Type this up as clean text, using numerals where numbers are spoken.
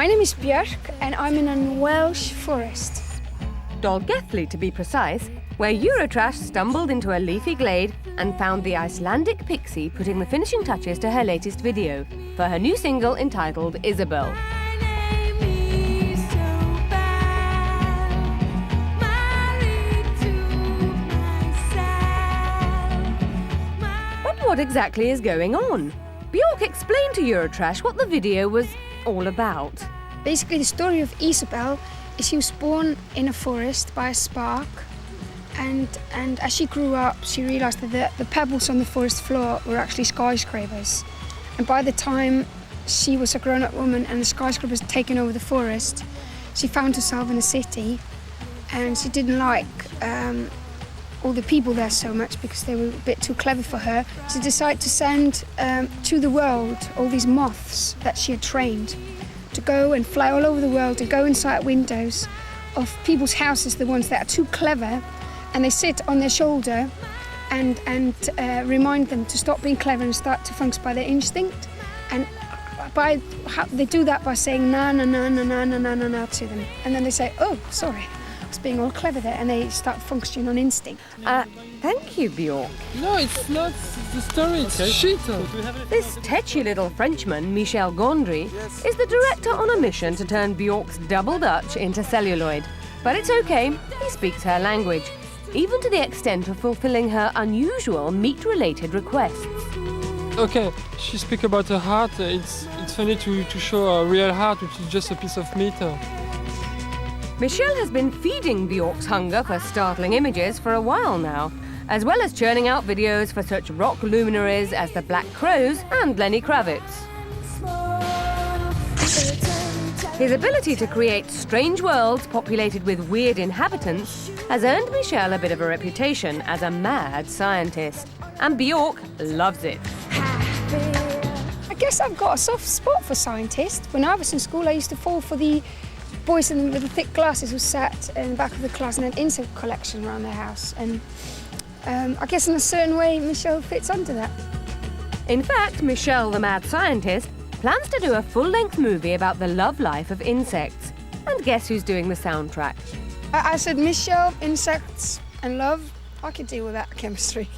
My name is Björk and I'm in a Welsh forest. Dolgethly to be precise, where Eurotrash stumbled into a leafy glade and found the Icelandic pixie putting the finishing touches to her latest video for her new single entitled Isobel. But what exactly is going on? Björk explained to Eurotrash what the video was all about. Basically, the story of Isobel is she was born in a forest by a spark, and as she grew up, she realised that the pebbles on the forest floor were actually skyscrapers. And by the time she was a grown-up woman and the skyscrapers had taken over the forest, she found herself in a city, and she didn't like all the people there so much because they were a bit too clever for her. She decided to send to the world all these moths that she had trained to go and fly all over the world and go inside windows of people's houses, the ones that are too clever, and they sit on their shoulder and remind them to stop being clever and start to function by their instinct. And they do that by saying na na na na na na na na na to them, and then they say, "Oh, sorry, I was being all clever there," and they start functioning on instinct. Thank you, Björk. No, it's not the story, it's shit. This tetchy little Frenchman, Michel Gondry, is the director on a mission to turn Björk's double Dutch into celluloid. But it's okay, he speaks her language, even to the extent of fulfilling her unusual meat-related requests. Okay, she speaks about her heart. It's funny to show a real heart, which is just a piece of meat. Michel has been feeding Björk's hunger for startling images for a while now, as well as churning out videos for such rock luminaries as the Black Crowes and Lenny Kravitz. His ability to create strange worlds populated with weird inhabitants has earned Michel a bit of a reputation as a mad scientist, and Björk loves it. I guess I've got a soft spot for scientists. When I was in school, I used to fall for the boys with the thick glasses who sat in the back of the class and had insect collection around their house. And I guess in a certain way, Michel fits under that. In fact, Michel the mad scientist plans to do a full-length movie about the love life of insects. And guess who's doing the soundtrack? I said, Michel, insects and love, I could deal with that chemistry.